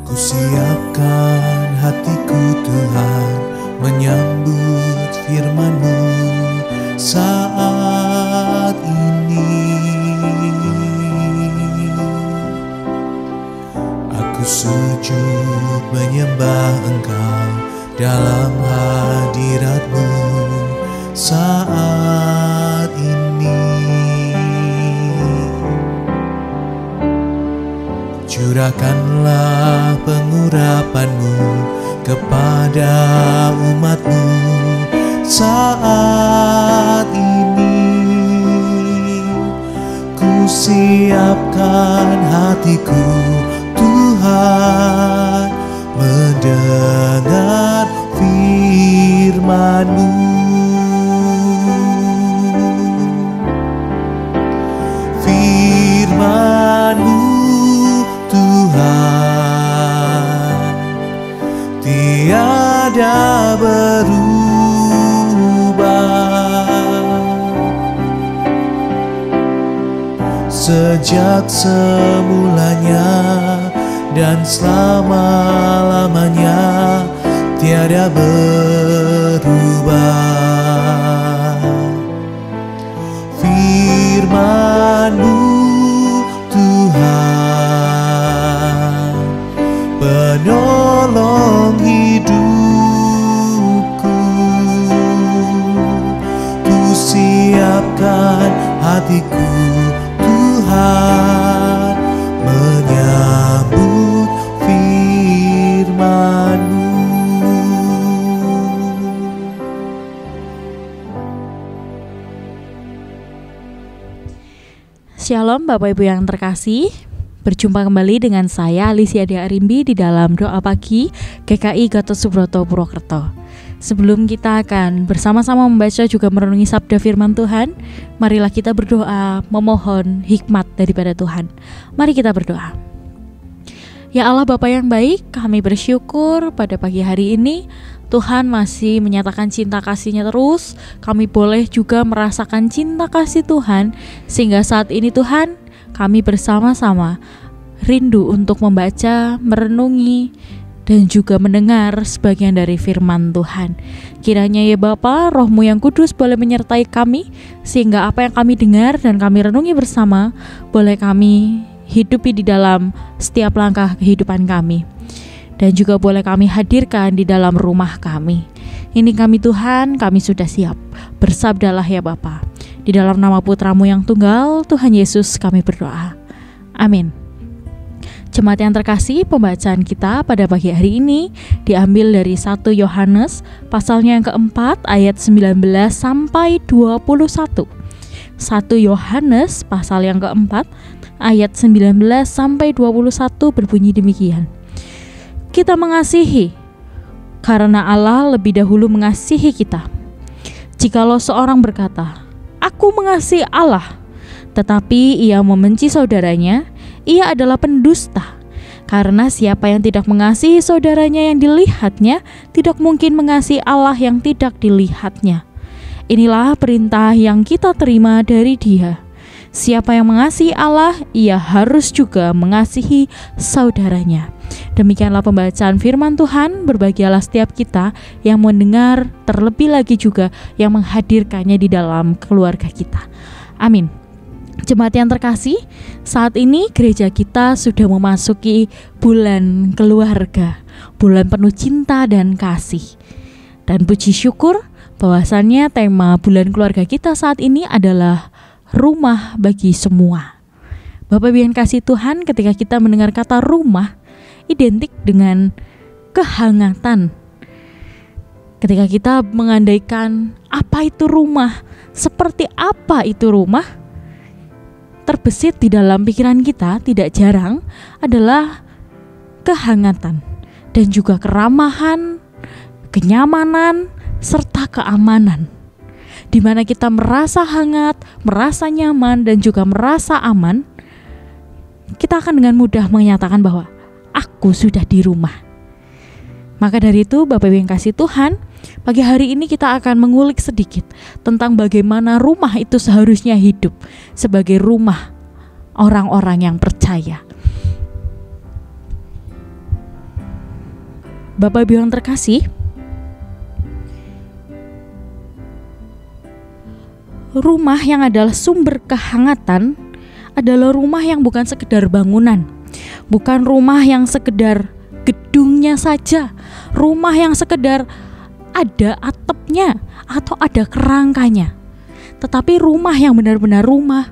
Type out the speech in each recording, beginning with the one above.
Ku siapkan hatiku Tuhan menyambut firman-Mu saat ini. Aku sujud menyembah Engkau dalam hadirat-Mu saat ini. Curahkanlah pengurapan-Mu kepada umat-Mu saat ini. Ku siapkan hatiku Tuhan mendengar firman-Mu. Firman-Mu Tuhan tiada berubah, sejak semulanya dan selama-lamanya tiada berubah. Firman-Mu Tuhan penolong hidupku. Ku siapkan hatiku Tuhan menyambut firman-Mu. Shalom Bapak Ibu yang terkasih. Berjumpa kembali dengan saya Alicia Arimbi di dalam doa pagi GKI Gatot Subroto Purwokerto. Sebelum kita akan bersama-sama membaca juga merenungi sabda firman Tuhan, marilah kita berdoa memohon hikmat daripada Tuhan. Mari kita berdoa. Ya Allah Bapa yang baik, kami bersyukur pada pagi hari ini Tuhan masih menyatakan cinta kasih-Nya terus. Kami boleh juga merasakan cinta kasih Tuhan, sehingga saat ini Tuhan kami bersama-sama rindu untuk membaca, merenungi, dan juga mendengar sebagian dari firman Tuhan. Kiranya ya Bapa, Roh-Mu yang kudus boleh menyertai kami, sehingga apa yang kami dengar dan kami renungi bersama, boleh kami hidupi di dalam setiap langkah kehidupan kami, dan juga boleh kami hadirkan di dalam rumah kami. Ini kami Tuhan, kami sudah siap. Bersabdalah ya Bapa. Di dalam nama Putra-Mu yang tunggal, Tuhan Yesus kami berdoa. Amin. Jemaat yang terkasih, pembacaan kita pada pagi hari ini diambil dari 1 Yohanes pasalnya yang keempat ayat 19 sampai 21. 1 Yohanes pasal yang keempat ayat 19 sampai 21 berbunyi demikian. Kita mengasihi karena Allah lebih dahulu mengasihi kita. Jikalau seorang berkata, "Aku mengasihi Allah," tetapi ia membenci saudaranya, ia adalah pendusta. Karena siapa yang tidak mengasihi saudaranya yang dilihatnya, tidak mungkin mengasihi Allah yang tidak dilihatnya. Inilah perintah yang kita terima dari Dia. Siapa yang mengasihi Allah, ia harus juga mengasihi saudaranya. Demikianlah pembacaan firman Tuhan. Berbahagialah setiap kita yang mendengar, terlebih lagi juga yang menghadirkannya di dalam keluarga kita. Amin. Jemaat yang terkasih, saat ini gereja kita sudah memasuki bulan keluarga, bulan penuh cinta dan kasih. Dan puji syukur bahwasannya tema bulan keluarga kita saat ini adalah rumah bagi semua. Bapak Ibu yang kasih Tuhan, ketika kita mendengar kata rumah, identik dengan kehangatan. Ketika kita mengandaikan apa itu rumah, seperti apa itu rumah, terbesit di dalam pikiran kita tidak jarang adalah kehangatan dan juga keramahan, kenyamanan, serta keamanan, di mana kita merasa hangat, merasa nyaman, dan juga merasa aman. Kita akan dengan mudah menyatakan bahwa aku sudah di rumah. Maka dari itu Bapak Ibu yang kasih Tuhan, pagi hari ini kita akan mengulik sedikit tentang bagaimana rumah itu seharusnya hidup sebagai rumah orang-orang yang percaya. Bapak Ibu yang terkasih, rumah yang adalah sumber kehangatan adalah rumah yang bukan sekedar bangunan, bukan rumah yang sekedar gedungnya saja, rumah yang sekedar ada atapnya atau ada kerangkanya. Tetapi rumah yang benar-benar rumah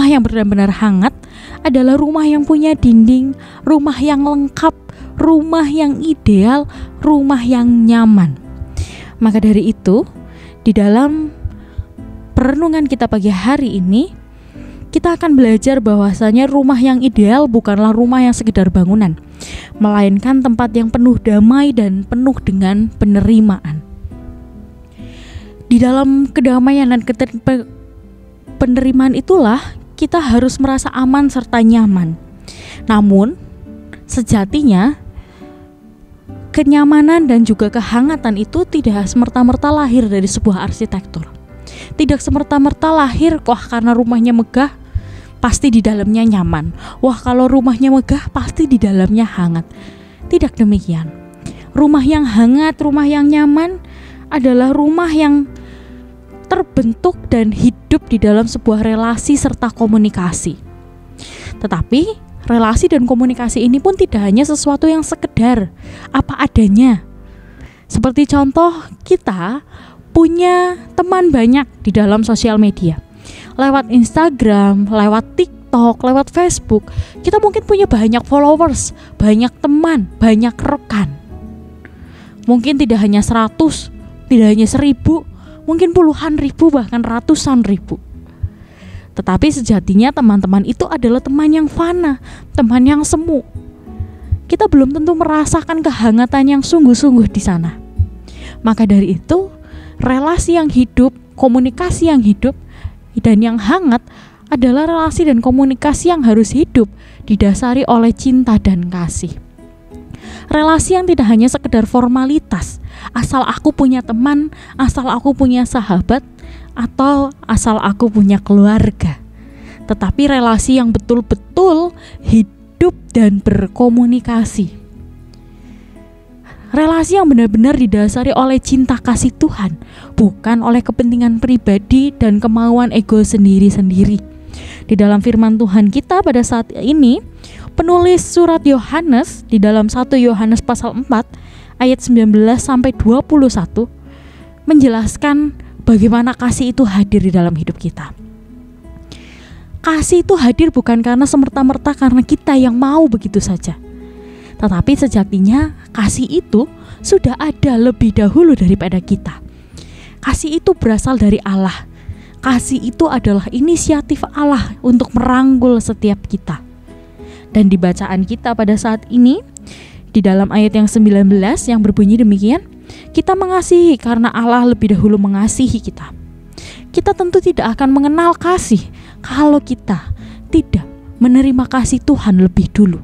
yang benar-benar hangat adalah rumah yang punya dinding, rumah yang lengkap, rumah yang ideal, rumah yang nyaman. Maka dari itu, di dalam perenungan kita pagi hari ini, kita akan belajar bahwasanya rumah yang ideal bukanlah rumah yang sekedar bangunan, melainkan tempat yang penuh damai dan penuh dengan penerimaan. Di dalam kedamaian dan penerimaan itulah kita harus merasa aman serta nyaman. Namun, sejatinya kenyamanan dan juga kehangatan itu tidak semerta-merta lahir dari sebuah arsitektur. Tidak semerta-merta lahir, wah karena rumahnya megah, pasti di dalamnya nyaman. Wah kalau rumahnya megah, pasti di dalamnya hangat. Tidak demikian. Rumah yang hangat, rumah yang nyaman adalah rumah yang terbentuk dan hidup di dalam sebuah relasi serta komunikasi. Tetapi relasi dan komunikasi ini pun tidak hanya sesuatu yang sekedar apa adanya. Seperti contoh, kita punya teman banyak di dalam sosial media. Lewat Instagram, lewat TikTok, lewat Facebook, kita mungkin punya banyak followers, banyak teman, banyak rekan. Mungkin tidak hanya 100, tidak hanya 1000, mungkin puluhan ribu, bahkan ratusan ribu. Tetapi sejatinya teman-teman itu adalah teman yang fana, teman yang semu. Kita belum tentu merasakan kehangatan yang sungguh-sungguh di sana. Maka dari itu, relasi yang hidup, komunikasi yang hidup, dan yang hangat adalah relasi dan komunikasi yang harus hidup didasari oleh cinta dan kasih. Relasi yang tidak hanya sekedar formalitas, asal aku punya teman, asal aku punya sahabat, atau asal aku punya keluarga. Tetapi relasi yang betul-betul hidup dan berkomunikasi. Relasi yang benar-benar didasari oleh cinta kasih Tuhan, bukan oleh kepentingan pribadi dan kemauan ego sendiri-sendiri. Di dalam firman Tuhan kita pada saat ini, penulis surat Yohanes di dalam 1 Yohanes pasal 4 ayat 19 sampai 21 menjelaskan bagaimana kasih itu hadir di dalam hidup kita. Kasih itu hadir bukan karena semerta-merta karena kita yang mau begitu saja. Tetapi sejatinya kasih itu sudah ada lebih dahulu daripada kita. Kasih itu berasal dari Allah. Kasih itu adalah inisiatif Allah untuk merangkul setiap kita. Dan di bacaan kita pada saat ini, di dalam ayat yang 19 yang berbunyi demikian, kita mengasihi karena Allah lebih dahulu mengasihi kita. Kita tentu tidak akan mengenal kasih kalau kita tidak menerima kasih Tuhan lebih dulu.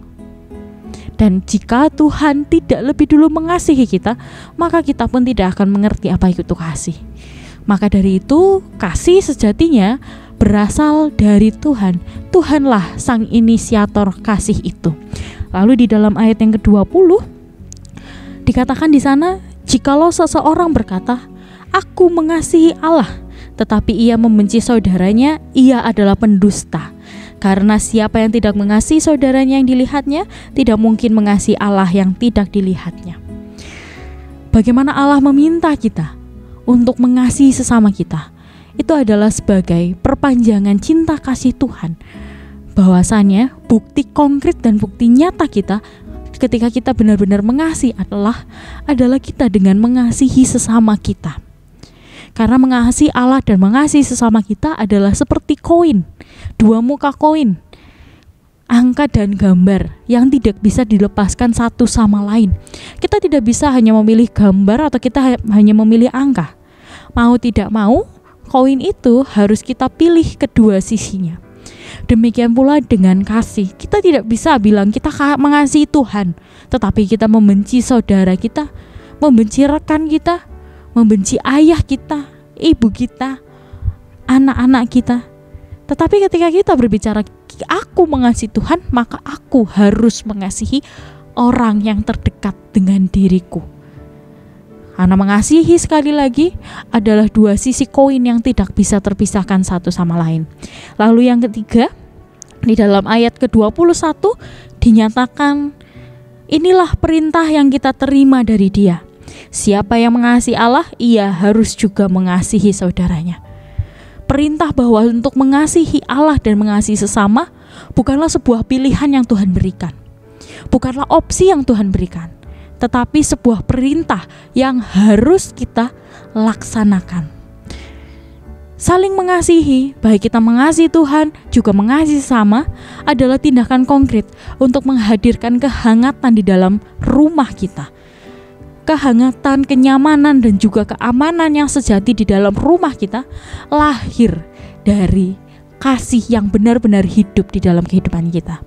Dan jika Tuhan tidak lebih dulu mengasihi kita, maka kita pun tidak akan mengerti apa itu kasih. Maka dari itu, kasih sejatinya berasal dari Tuhan. Tuhanlah sang inisiator kasih itu. Lalu di dalam ayat yang ke-20 dikatakan di sana, jikalau seseorang berkata, aku mengasihi Allah, tetapi ia membenci saudaranya, ia adalah pendusta. Karena siapa yang tidak mengasihi saudaranya yang dilihatnya, tidak mungkin mengasihi Allah yang tidak dilihatnya. Bagaimana Allah meminta kita untuk mengasihi sesama kita? Itu adalah sebagai perpanjangan cinta kasih Tuhan. Bahwasannya bukti konkret dan bukti nyata kita ketika kita benar-benar mengasihi adalah kita dengan mengasihi sesama kita. Karena mengasihi Allah dan mengasihi sesama kita adalah seperti koin, dua muka koin, angka dan gambar yang tidak bisa dilepaskan satu sama lain. Kita tidak bisa hanya memilih gambar atau kita hanya memilih angka. Mau tidak mau, koin itu harus kita pilih kedua sisinya. Demikian pula dengan kasih. Kita tidak bisa bilang kita mengasihi Tuhan, tetapi kita membenci saudara kita, membenci rekan kita, membenci ayah kita, ibu kita, anak-anak kita. Tetapi ketika kita berbicara aku mengasihi Tuhan, maka aku harus mengasihi orang yang terdekat dengan diriku. Karena mengasihi, sekali lagi, adalah dua sisi koin yang tidak bisa terpisahkan satu sama lain. Lalu yang ketiga, di dalam ayat ke-21 dinyatakan, inilah perintah yang kita terima dari Dia. Siapa yang mengasihi Allah, ia harus juga mengasihi saudaranya. Perintah bahwa untuk mengasihi Allah dan mengasihi sesama bukanlah sebuah pilihan yang Tuhan berikan. Bukanlah opsi yang Tuhan berikan, tetapi sebuah perintah yang harus kita laksanakan. Saling mengasihi, baik kita mengasihi Tuhan juga mengasihi sesama, adalah tindakan konkret untuk menghadirkan kehangatan di dalam rumah kita. Kehangatan, kenyamanan, dan juga keamanan yang sejati di dalam rumah kita lahir dari kasih yang benar-benar hidup di dalam kehidupan kita.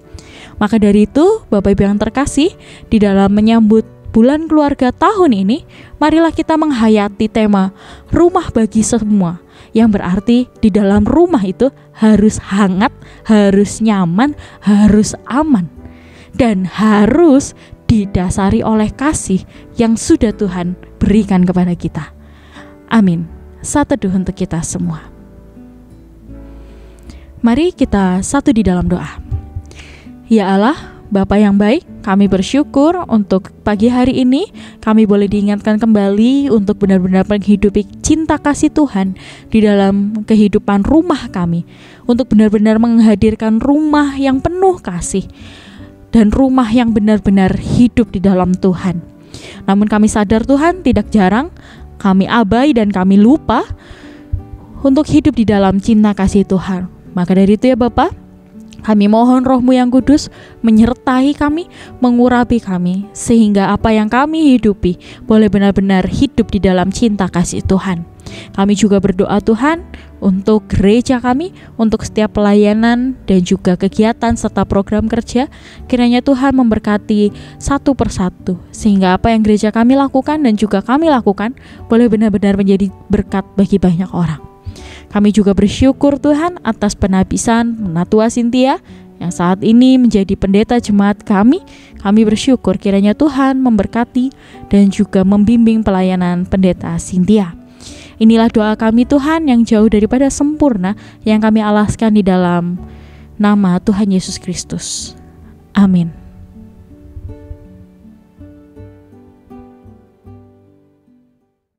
Maka dari itu, Bapak Ibu yang terkasih, di dalam menyambut bulan keluarga tahun ini, marilah kita menghayati tema rumah bagi semua, yang berarti di dalam rumah itu harus hangat, harus nyaman, harus aman, dan harus didasari oleh kasih yang sudah Tuhan berikan kepada kita. Amin. Satu teduh untuk kita semua. Mari kita satu di dalam doa. Ya Allah, Bapa yang baik, kami bersyukur untuk pagi hari ini kami boleh diingatkan kembali untuk benar-benar menghidupi cinta kasih Tuhan di dalam kehidupan rumah kami, untuk benar-benar menghadirkan rumah yang penuh kasih dan rumah yang benar-benar hidup di dalam Tuhan. Namun kami sadar Tuhan, tidak jarang kami abai dan kami lupa untuk hidup di dalam cinta kasih Tuhan. Maka dari itu ya Bapa, kami mohon Roh-Mu yang kudus menyertai kami, mengurapi kami, sehingga apa yang kami hidupi boleh benar-benar hidup di dalam cinta kasih Tuhan. Kami juga berdoa Tuhan untuk gereja kami, untuk setiap pelayanan dan juga kegiatan serta program kerja. Kiranya Tuhan memberkati satu persatu, sehingga apa yang gereja kami lakukan dan juga kami lakukan boleh benar-benar menjadi berkat bagi banyak orang. Kami juga bersyukur Tuhan atas penabisan Penatua Cynthia yang saat ini menjadi pendeta jemaat kami. Kami bersyukur kiranya Tuhan memberkati dan juga membimbing pelayanan pendeta Cynthia. Inilah doa kami Tuhan yang jauh daripada sempurna, yang kami alaskan di dalam nama Tuhan Yesus Kristus. Amin.